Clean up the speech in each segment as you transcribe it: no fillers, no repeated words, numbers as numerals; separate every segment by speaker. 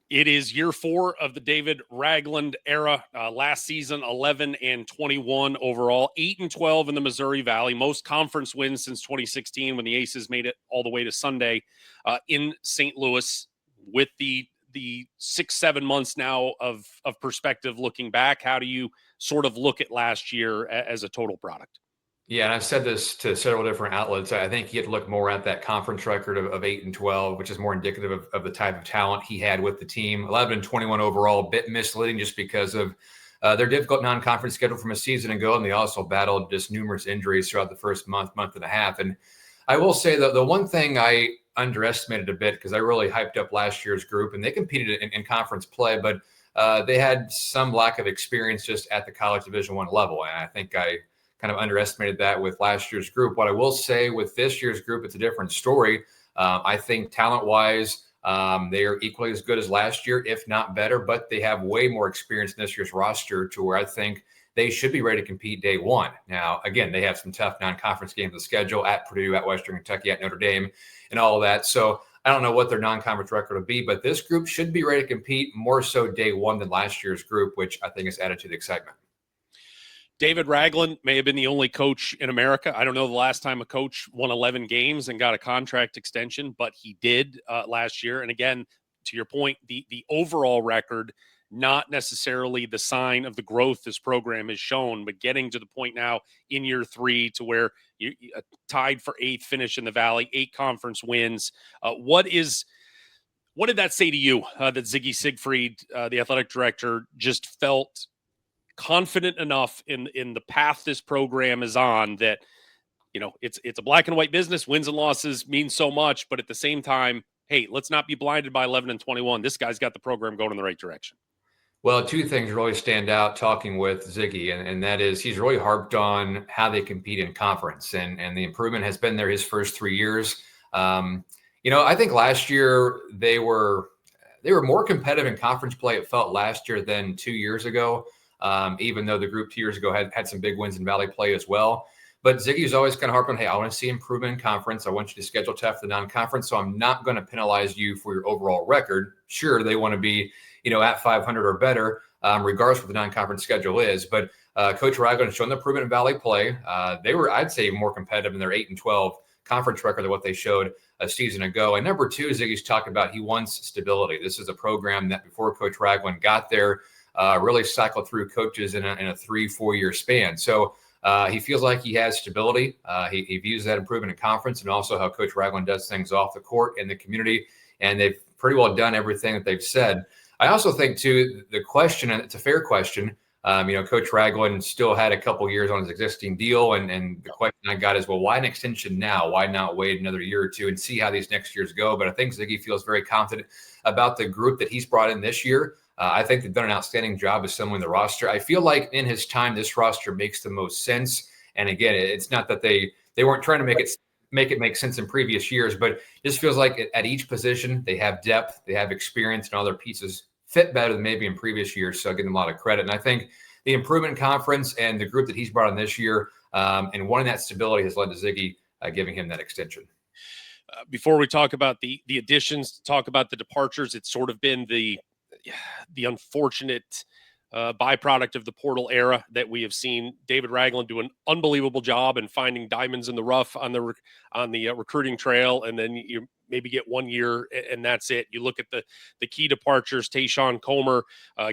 Speaker 1: It is year 4 of the David Ragland era. Last season, 11-21 overall, 8-12 in the Missouri Valley. Most conference wins since 2016 when the Aces made it all the way to Sunday in St. Louis. With the 6-7 months now of perspective looking back, how do you sort of look at last year as a total product?
Speaker 2: Yeah, and I've said this to several different outlets. I think you have to look more at that conference record of 8-12, which is more indicative of the type of talent he had with the team. 11-21 overall, a bit misleading just because of their difficult non-conference schedule from a season ago, and they also battled just numerous injuries throughout the first month and a half. And I will say that the one thing I underestimated a bit, because I really hyped up last year's group, and they competed in conference play, but they had some lack of experience just at the college Division I level, and I think I kind of underestimated that with last year's group. What I will say with this year's group, it's a different story. I think talent-wise, they are equally as good as last year, if not better, but they have way more experience in this year's roster to where I think they should be ready to compete day one. Now, again, they have some tough non-conference games to schedule at Purdue, at Western Kentucky, at Notre Dame, and all of that. So I don't know what their non-conference record will be, but this group should be ready to compete more so day one than last year's group, which I think has added to the excitement.
Speaker 1: David Ragland may have been the only coach in America. I don't know the last time a coach won 11 games and got a contract extension, but he did last year. And again, to your point, the overall record, not necessarily the sign of the growth this program has shown, but getting to the point now in year 3 to where you tied for 8th finish in the Valley, 8 conference wins. What did that say to you that Ziggy Siegfried, the athletic director, just felt confident enough in the path this program is on that, you know, it's a black and white business. Wins and losses mean so much, but at the same time, hey, let's not be blinded by 11-21. This guy's got the program going in the right direction.
Speaker 2: Well, 2 things really stand out talking with Ziggy, and that is he's really harped on how they compete in conference, and the improvement has been there his first 3 years. I think last year they were more competitive in conference play, it felt, last year than 2 years ago. Even though the group 2 years ago had some big wins in Valley play as well. But Ziggy's always kind of harping, hey, I want to see improvement in conference. I want you to schedule tough the non-conference, so I'm not going to penalize you for your overall record. Sure, they want to be, at 500 or better, regardless of what the non-conference schedule is. But Coach Ragland has shown the improvement in Valley play. They were, I'd say, more competitive in their 8-12 conference record than what they showed a season ago. And number 2, Ziggy's talking about he wants stability. This is a program that before Coach Ragland got there, really cycled through coaches in a 3-4 year span. So he feels like he has stability. He views that improvement in conference and also how Coach Ragland does things off the court in the community. And they've pretty well done everything that they've said. I also think, too, the question, and it's a fair question, Coach Ragland still had a couple years on his existing deal. And the question I got is, well, why an extension now? Why not wait another year or two and see how these next years go? But I think Ziggy feels very confident about the group that he's brought in this year. I think they've done an outstanding job assembling the roster. I feel like in his time, this roster makes the most sense. And again, it's not that they weren't trying to make it make sense in previous years, but it just feels like at each position, they have depth, they have experience, and all their pieces fit better than maybe in previous years. So I give them a lot of credit. And I think the improvement in conference and the group that he's brought in this year and wanting that stability has led to Ziggy giving him that extension.
Speaker 1: Before we talk about the additions, talk about the departures, it's sort of been the unfortunate byproduct of the portal era that we have seen David Ragland do an unbelievable job in finding diamonds in the rough on the recruiting trail, and then you maybe get 1 year and that's it. You look at the key departures: Tayshawn Comer,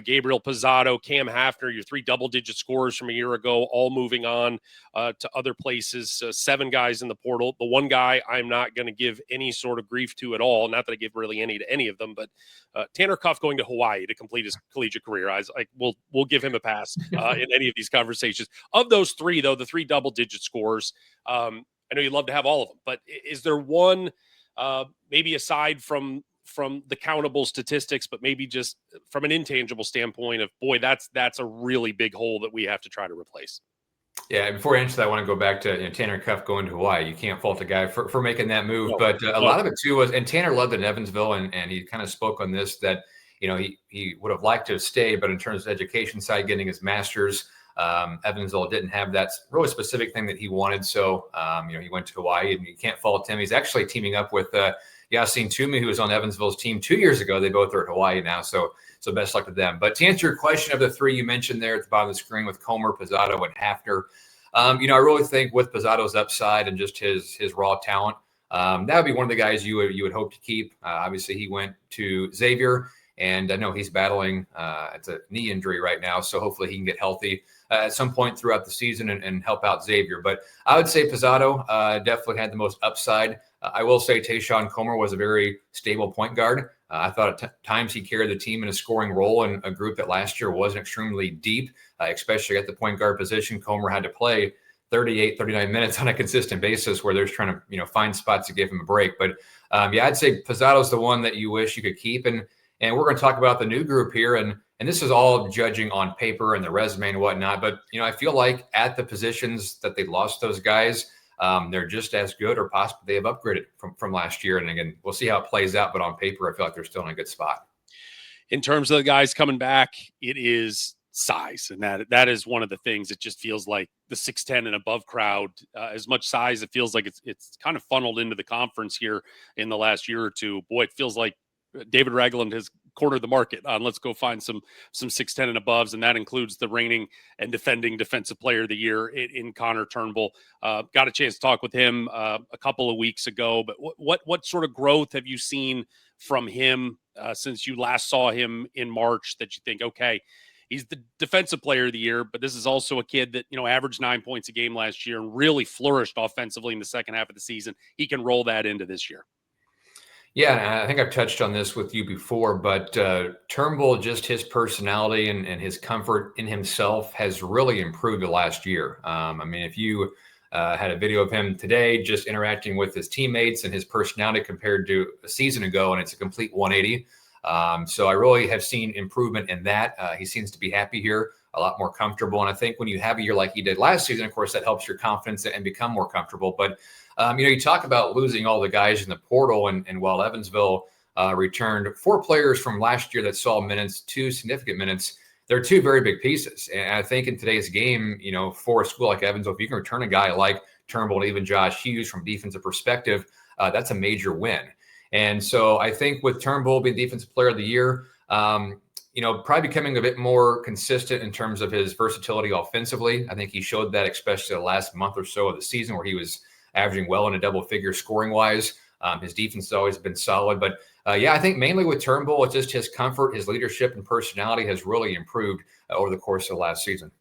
Speaker 1: Gabriel Pizzato, Cam Hafner, your 3 double-digit scorers from a year ago, all moving on to other places. 7 guys in the portal. The one guy I'm not going to give any sort of grief to at all, not that I give really any to any of them, but Tanner Cuff going to Hawaii to complete his collegiate career. We'll give him a pass in any of these conversations. Of those 3, though, the 3 double-digit scorers, I know you'd love to have all of them, but is there one, maybe aside from the countable statistics, but maybe just from an intangible standpoint of, boy, that's a really big hole that we have to try to replace?
Speaker 2: Yeah, before I answer that, I want to go back to Tanner Cuff going to Hawaii. You can't fault a guy for making that move, but a lot of it too was, and Tanner loved it in Evansville, and he kind of spoke on this, that he would have liked to have stayed, but in terms of education side, getting his master's, Evansville didn't have that really specific thing that he wanted. So, he went to Hawaii, and you can't fault him. He's actually teaming up with Yassine Toomey, who was on Evansville's team 2 years ago. They both are at Hawaii now, so best luck to them. But to answer your question, of the three you mentioned there at the bottom of the screen with Comer, Pizzato, and Hafner, I really think with Pizzato's upside and just his raw talent, that would be one of the guys you would hope to keep. Obviously, he went to Xavier, and I know he's battling it's a knee injury right now, so hopefully he can get healthy at some point throughout the season and help out Xavier. But I would say Pizzato definitely had the most upside. I will say Tayshawn Comer was a very stable point guard. I thought at times he carried the team in a scoring role in a group that last year wasn't extremely deep, especially at the point guard position. Comer had to play 38, 39 minutes on a consistent basis where they're trying to, find spots to give him a break. But I'd say Pizzato's the one that you wish you could keep. And we're going to talk about the new group here. And this is all judging on paper and the resume and whatnot. But, I feel like at the positions that they lost those guys, they're just as good or possibly they have upgraded from last year. And again, we'll see how it plays out. But on paper, I feel like they're still in a good spot.
Speaker 1: In terms of the guys coming back, it is size. And that is one of the things. It just feels like the 6'10" and above crowd, as much size, it feels like it's kind of funneled into the conference here in the last year or two. Boy, it feels like David Ragland has cornered the market on let's go find some 6'10" and above, and that includes the reigning and defending defensive player of the year in Connor Turnbull. Got a chance to talk with him a couple of weeks ago, but what sort of growth have you seen from him since you last saw him in March that you think, okay, he's the defensive player of the year, but this is also a kid that, averaged 9 points a game last year and really flourished offensively in the second half of the season. He can roll that into this year.
Speaker 2: Yeah, I think I've touched on this with you before, but Turnbull, just his personality and his comfort in himself has really improved the last year. If you had a video of him today just interacting with his teammates and his personality compared to a season ago, and it's a complete 180. So I really have seen improvement in that. He seems to be happy here, a lot more comfortable. And I think when you have a year like he did last season, of course, that helps your confidence and become more comfortable. But you talk about losing all the guys in the portal, and while Evansville returned 4 players from last year that saw minutes, 2 significant minutes, they're 2 very big pieces. And I think in today's game, for a school like Evansville, if you can return a guy like Turnbull and even Josh Hughes from defensive perspective, that's a major win. And so I think with Turnbull being defensive player of the year, probably becoming a bit more consistent in terms of his versatility offensively. I think he showed that, especially the last month or so of the season where he was averaging well in a double figure scoring wise. His defense has always been solid. But I think mainly with Turnbull, it's just his comfort, his leadership and personality has really improved over the course of the last season.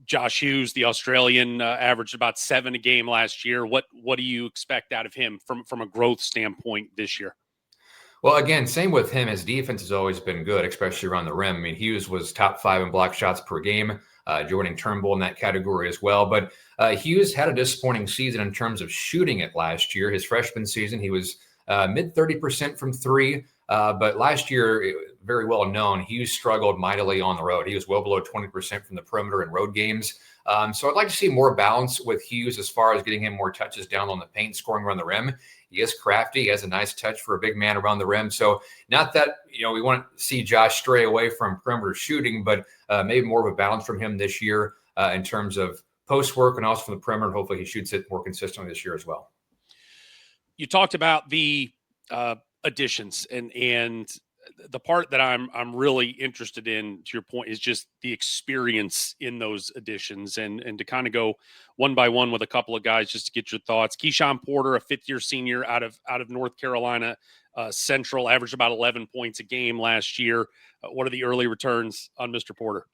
Speaker 1: Josh Hughes, the Australian, averaged about 7 a game last year. What do you expect out of him from a growth standpoint this year?
Speaker 2: Well, again, same with him. His defense has always been good, especially around the rim. Hughes was top 5 in block shots per game, joining Turnbull in that category as well. But Hughes had a disappointing season in terms of shooting it last year. His freshman season, he was mid 30% from 3. But last year, very well known, Hughes struggled mightily on the road. He was well below 20% from the perimeter in road games. So I'd like to see more balance with Hughes as far as getting him more touches down on the paint, scoring around the rim. He is crafty. He has a nice touch for a big man around the rim. So not that, we want to see Josh stray away from perimeter shooting, but maybe more of a balance from him this year in terms of post work and also from the perimeter. And hopefully he shoots it more consistently this year as well.
Speaker 1: You talked about the additions and the part that I'm really interested in, to your point, is just the experience in those additions and to kind of go one by one with a couple of guys just to get your thoughts. Keyshawn Porter, a 5th-year senior out of North Carolina Central, averaged about 11 points a game last year. What are the early returns on Mr. Porter?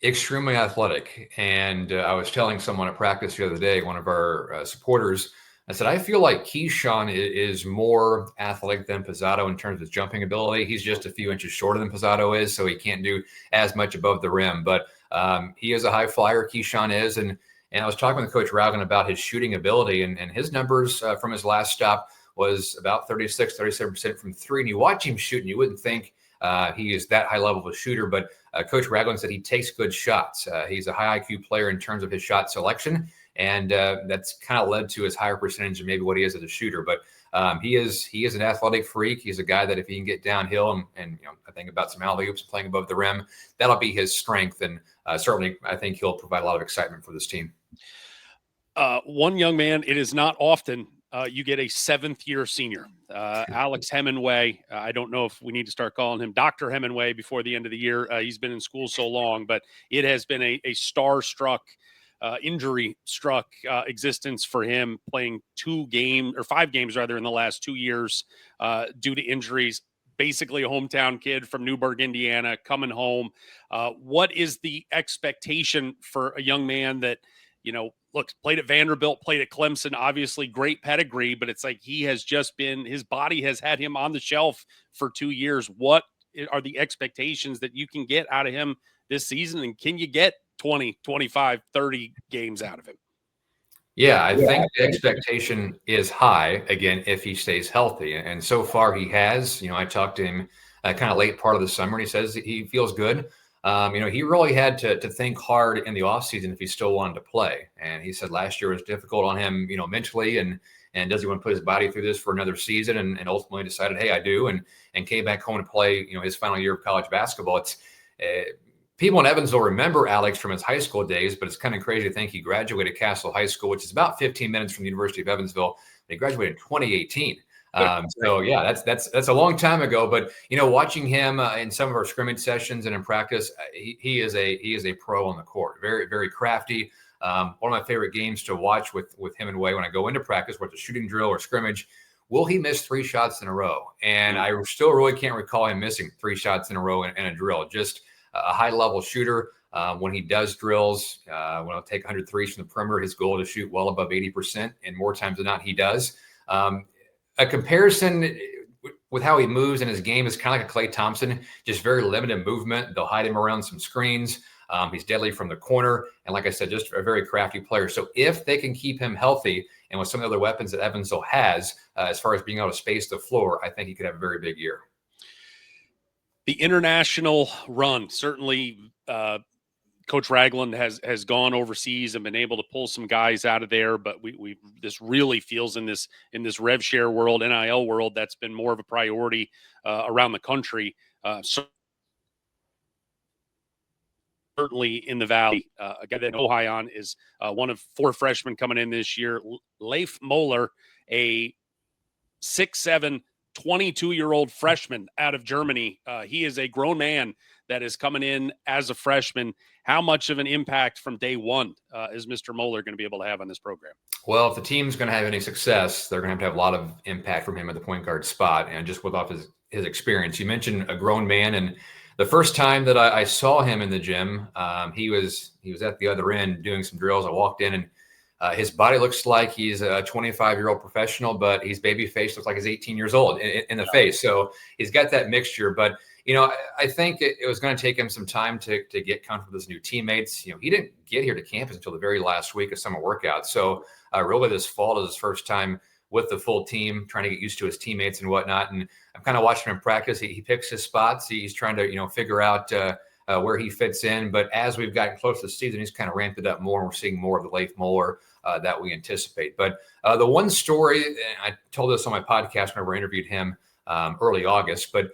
Speaker 2: Extremely athletic. And I was telling someone at practice the other day, one of our supporters, I said, I feel like Keyshawn is more athletic than Pizzato in terms of his jumping ability. He's just a few inches shorter than Pizzato is, so he can't do as much above the rim. But he is a high flyer, Keyshawn is. And I was talking with Coach Raugan about his shooting ability, and his numbers from his last stop was about 36, 37% from 3. And you watch him shoot, and you wouldn't think he is that high level of a shooter. But Coach Ragland said he takes good shots. He's a high IQ player in terms of his shot selection. And that's kind of led to his higher percentage and maybe what he is as a shooter. But he is an athletic freak. He's a guy that if he can get downhill and I think about some alley-oops playing above the rim, that'll be his strength. And certainly I think he'll provide a lot of excitement for this team.
Speaker 1: One young man, it is not often you get a seventh-year senior, Alex Hemingway. I don't know if we need to start calling him Dr. Hemingway before the end of the year. He's been in school so long, but it has been a star-struck, injury-struck existence for him, playing 5 games rather in the last 2 years due to injuries. Basically a hometown kid from Newburgh, Indiana, coming home. What is the expectation for a young man that, look, played at Vanderbilt, played at Clemson, obviously great pedigree, but it's like he has just been, his body has had him on the shelf for 2 years. What are the expectations that you can get out of him this season? And can you get 20, 25, 30 games out of him?
Speaker 2: Yeah, I think the expectation is high, again, if he stays healthy. And so far he has. I talked to him kind of late part of the summer, and he says he feels good. He really had to think hard in the offseason if he still wanted to play. And he said last year was difficult on him, mentally, and does he want to put his body through this for another season? And ultimately decided, hey, I do, and came back home to play, his final year of college basketball. It's people in Evansville remember Alex from his high school days, but it's kind of crazy to think he graduated Castle High School, which is about 15 minutes from the University of Evansville. He graduated in 2018. So yeah, that's a long time ago. But watching him in some of our scrimmage sessions and in practice, he is a pro on the court. Very, very crafty. One of my favorite games to watch with Hemingway when I go into practice, whether it's a shooting drill or scrimmage. Will he miss 3 shots in a row? And I still really can't recall him missing 3 shots in a row in a drill. Just a high-level shooter. When he does drills, when I'll take 100 threes from the perimeter, his goal is to shoot well above 80%, and more times than not, he does. A comparison with how he moves in his game is kind of like a Klay Thompson, just very limited movement. They'll hide him around some screens. He's deadly from the corner. And like I said, just a very crafty player. So if they can keep him healthy and with some of the other weapons that Evansville has, as far as being able to space the floor, I think he could have a very big year.
Speaker 1: The international run, certainly Coach Ragland has gone overseas and been able to pull some guys out of there, but we this really feels in this rev share world, NIL world, that's been more of a priority around the country. Certainly in the Valley, a guy that I know high on is one of 4 freshmen coming in this year, Leif Moeller, a 6'7", 22-year-old freshman out of Germany. He is a grown man that is coming in as a freshman. How much of an impact from day one is Mr. Moeller going to be able to have on this program?
Speaker 2: Well, if the team's going to have any success, they're going to have a lot of impact from him at the point guard spot, and just off his experience. You mentioned a grown man, and the first time that I saw him in the gym, he was at the other end doing some drills. I walked in, and his body looks like he's a 25-year-old professional, but he's baby faced, looks like he's 18 years old in the face. So he's got that mixture. But, I think it was going to take him some time to get comfortable with his new teammates. He didn't get here to campus until the very last week of summer workouts. So really this fall is his first time with the full team, trying to get used to his teammates and whatnot. And I'm kind of watching him practice. He picks his spots. He's trying to, figure out where he fits in. But as we've gotten close to the season, he's kind of ramped it up more, and we're seeing more of the Leif Moeller that we anticipate. But the one story, I told this on my podcast whenever I interviewed him early August, but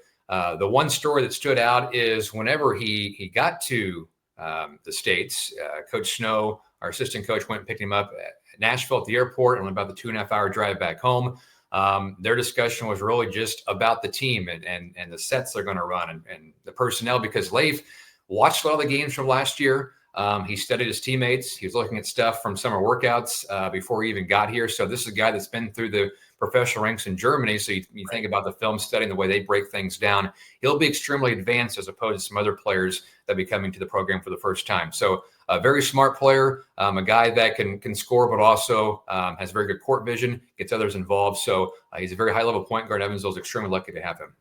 Speaker 2: the one story that stood out is whenever he got to the States, Coach Snow, our assistant coach, went and picked him up at Nashville at the airport, and about the 2.5-hour drive back home. Their discussion was really just about the team and the sets they're going to run and the personnel, because Leif watched a lot of the games from last year. He studied his teammates. He was looking at stuff from summer workouts before he even got here. So this is a guy that's been through the professional ranks in Germany. So you think about the film study and the way they break things down. He'll be extremely advanced as opposed to some other players that be coming to the program for the first time. So a very smart player, a guy that can score, but also has very good court vision, gets others involved. So he's a very high-level point guard. Evansville's extremely lucky to have him.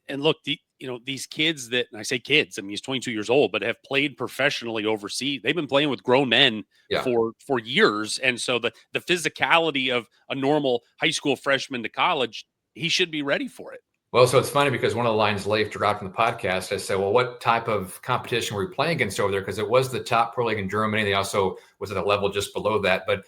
Speaker 1: And look, these kids that, and I say kids, I mean, he's 22 years old, but have played professionally overseas. They've been playing with grown men for years. And so the physicality of a normal high school freshman to college, he should be ready for it.
Speaker 2: Well, so it's funny because one of the lines Leif dropped from the podcast, I said, well, what type of competition were we playing against over there? Because it was the top pro league in Germany. They also was at a level just below that. But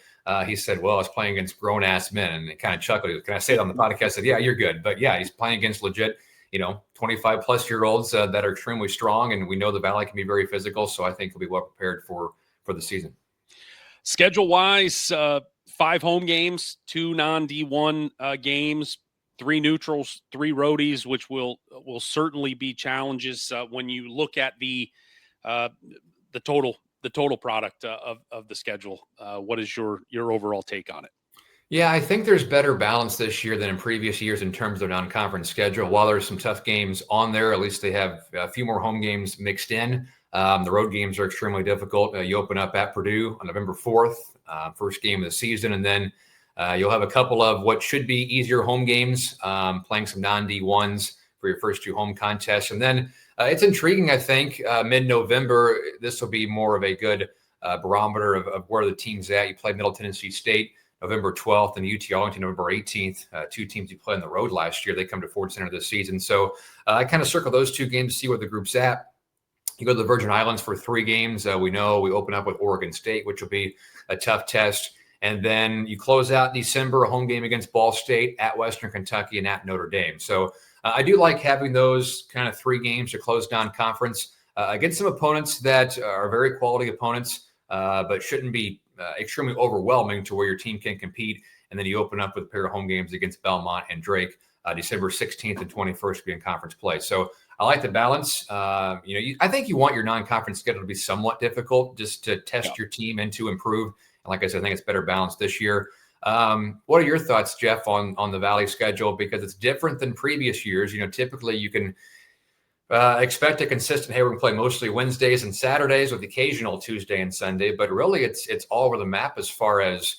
Speaker 2: he said, well, I was playing against grown-ass men. And it kind of chuckled. He goes, can I say it on the podcast? I said, yeah, you're good. But yeah, he's playing against legit 25-plus-year-olds that are extremely strong, and we know the Valley can be very physical, so I think he'll be well prepared for the season.
Speaker 1: Schedule-wise, 5 home games, 2 non-D1 games, 3 neutrals, 3 roadies, which will certainly be challenges when you look at the total product of the schedule. What is your overall take on it?
Speaker 2: Yeah, I think there's better balance this year than in previous years in terms of non-conference schedule. While there's some tough games on there, at least they have a few more home games mixed in. The road games are extremely difficult. You open up at Purdue on November 4th, first game of the season, and then you'll have a couple of what should be easier home games, playing some non-D1s for your first 2 home contests. And then it's intriguing, I think, mid-November, this will be more of a good barometer of where the team's at. You play Middle Tennessee State November 12th and UT Arlington November 18th, 2 teams you played on the road last year. They come to Ford Center this season. So I kind of circle those 2 games to see where the group's at. You go to the Virgin Islands for 3 games. We know we open up with Oregon State, which will be a tough test. And then you close out December, a home game against Ball State, at Western Kentucky, and at Notre Dame. So I do like having those kind of 3 games to close down conference against some opponents that are very quality opponents, but shouldn't be extremely overwhelming to where your team can compete. And then you open up with a pair of home games against Belmont and Drake, December 16th and 21st to be in conference play. So I like the balance. I think you want your non-conference schedule to be somewhat difficult just to test your team and to improve. And like I said, I think it's better balanced this year. What are your thoughts, Jeff, on the Valley schedule? Because it's different than previous years. Typically you can expect a consistent, hey, we're going to play mostly Wednesdays and Saturdays with occasional Tuesday and Sunday, but really it's all over the map as far as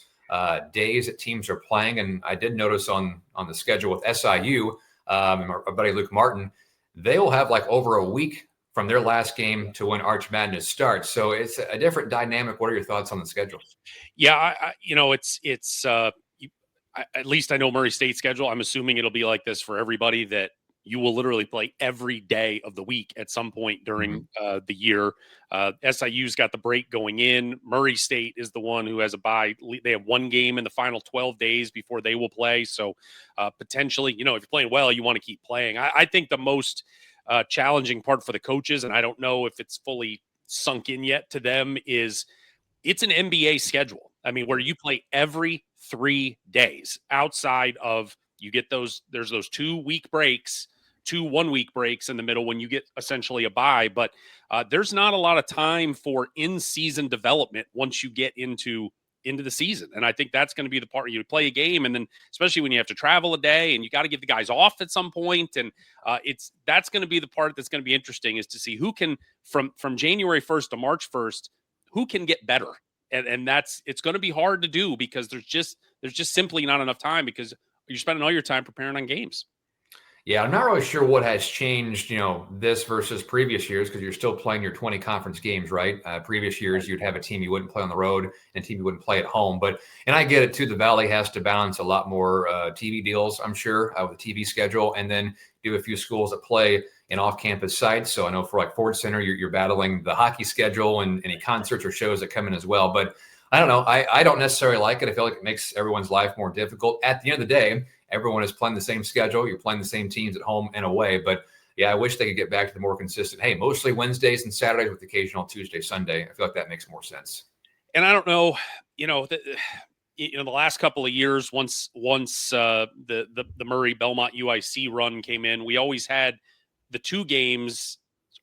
Speaker 2: days that teams are playing. And I did notice on the schedule with SIU, our buddy Luke Martin, they will have like over a week from their last game to when Arch Madness starts. So it's a different dynamic. What are your thoughts on the schedule?
Speaker 1: Yeah, at least I know Murray State's schedule. I'm assuming it'll be like this for everybody, that you will literally play every day of the week at some point during the year. SIU's got the break going in. Murray State is the one who has a bye. They have 1 game in the final 12 days before they will play. So potentially, if you're playing well, you want to keep playing. I think the most challenging part for the coaches, and I don't know if it's fully sunk in yet to them, is it's an NBA schedule. I mean, where you play every 3 days outside of, there's those 2-week breaks, 2 1-week breaks in the middle when you get essentially a bye. But there's not a lot of time for in-season development once you get into the season. And I think that's going to be the part you play a game. And then especially when you have to travel a day and you got to give the guys off at some point. And that's going to be the part that's going to be interesting, is to see who can, from January 1st to March 1st, who can get better. And it's going to be hard to do, because there's just simply not enough time, because you're spending all your time preparing on games.
Speaker 2: Yeah, I'm not really sure what has changed, this versus previous years, because you're still playing your 20 conference games, right? Previous years, you'd have a team you wouldn't play on the road and a team you wouldn't play at home. And I get it too. The Valley has to balance a lot more TV deals, I'm sure, with the TV schedule, and then do a few schools that play in off-campus sites. So I know for like Ford Center, you're battling the hockey schedule and any concerts or shows that come in as well. But I don't know. I don't necessarily like it. I feel like it makes everyone's life more difficult. At the end of the day, everyone is playing the same schedule. You're playing the same teams at home and away. But yeah, I wish they could get back to the more consistent, hey, mostly Wednesdays and Saturdays with occasional Tuesday, Sunday. I feel like that makes more sense.
Speaker 1: And I don't know, the last couple of years, once the Murray Belmont UIC run came in, we always had the 2 games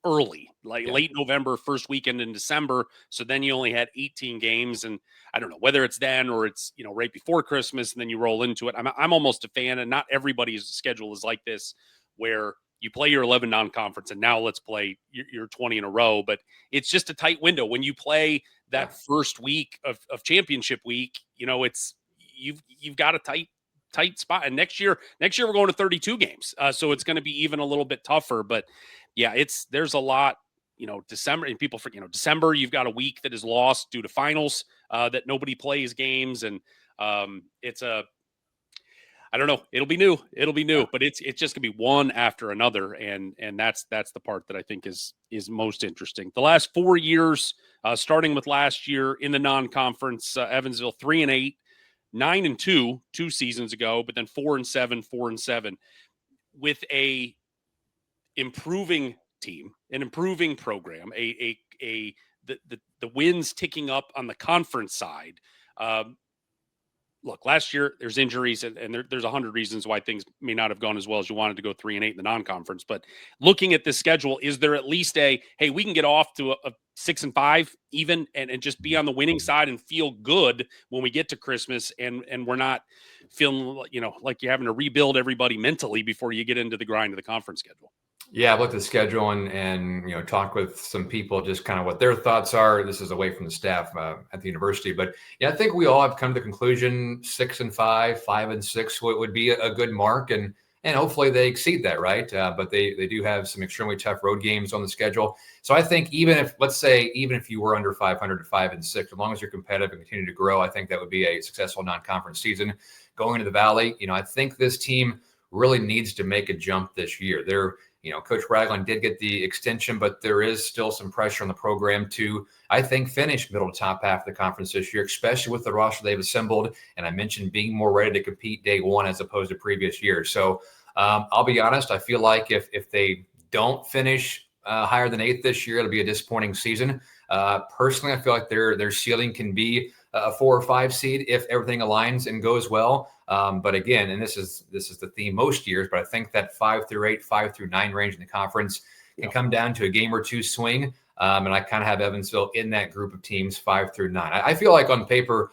Speaker 1: early, like late November, first weekend in December. So then you only had 18 games. And I don't know whether it's then or it's, right before Christmas, and then you roll into it. I'm almost a fan, and not everybody's schedule is like this, where you play your 11 non-conference and now let's play your 20 in a row. But it's just a tight window. When you play that first week of championship week, it's, you've got a tight spot. And next year we're going to 32 games. So it's going to be even a little bit tougher. But yeah, there's a lot, December, and people forget, December, you've got a week that is lost due to finals, that nobody plays games. And I don't know. It'll be new, but it's just gonna be one after another. And that's the part that I think is most interesting. The last 4 years, starting with last year in the non-conference, Evansville 3-8, 9-2 2 seasons ago, but then 4-7, 4-7, with a improving team, an improving program, the wins ticking up on the conference side. look, last year there's injuries and there's 100 reasons why things may not have gone as well as you wanted to go 3-8 in the non-conference. But looking at this schedule, is there at least hey, we can get off to a 6-5 even and just be on the winning side and feel good when we get to Christmas and we're not feeling, like you're having to rebuild everybody mentally before you get into the grind of the conference schedule?
Speaker 2: Yeah, I've looked at the schedule and talked with some people, just kind of what their thoughts are. This is away from the staff at the university, but yeah, I think we all have come to the conclusion 6-5, 5-6 would be a good mark, and hopefully they exceed that, right? But they do have some extremely tough road games on the schedule. So I think even if you were under 500 to 5-6, as long as you're competitive and continue to grow, I think that would be a successful non-conference season. Going into the Valley, I think this team really needs to make a jump this year. Coach Ragland did get the extension, but there is still some pressure on the program to, I think, finish middle to top half of the conference this year, especially with the roster they've assembled. And I mentioned being more ready to compete day one as opposed to previous years. So I'll be honest, I feel like if they don't finish higher than 8th this year, it'll be a disappointing season. Personally, I feel like their ceiling can be a 4 or 5 seed if everything aligns and goes well. But again, and this is the theme most years, but I think that 5-8, 5-9 range in the conference can come down to a game or two swing. And I kind of have Evansville in that group of teams 5-9. I feel like on paper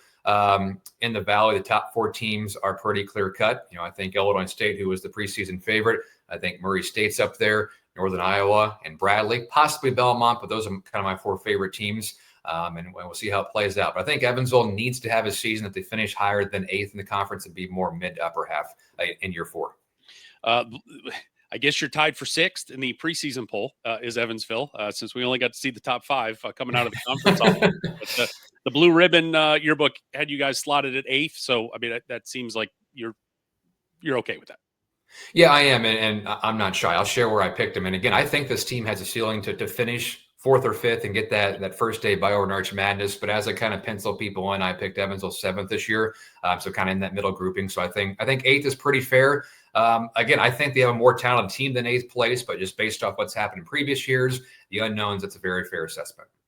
Speaker 2: in the Valley, the top 4 teams are pretty clear cut. I think Illinois State, who was the preseason favorite, I think Murray State's up there, Northern Iowa and Bradley, possibly Belmont, but those are kind of my 4 favorite teams. And we'll see how it plays out. But I think Evansville needs to have a season that they finish higher than 8th in the conference and be more mid to upper half in year 4.
Speaker 1: I guess you're tied for 6th in the preseason poll is Evansville, since we only got to see the top 5 coming out of the conference. But the Blue Ribbon yearbook had you guys slotted at 8th. So, I mean, that seems like you're okay with that.
Speaker 2: Yeah, I am. And I'm not shy. I'll share where I picked them. And again, I think this team has a ceiling to finish 4th or 5th and get that first day bye over Arch Madness. But as I kind of pencil people in, I picked Evansville 7th this year. So kind of in that middle grouping. So I think 8th is pretty fair. Again, I think they have a more talented team than 8th place, but just based off what's happened in previous years, the unknowns, it's a very fair assessment.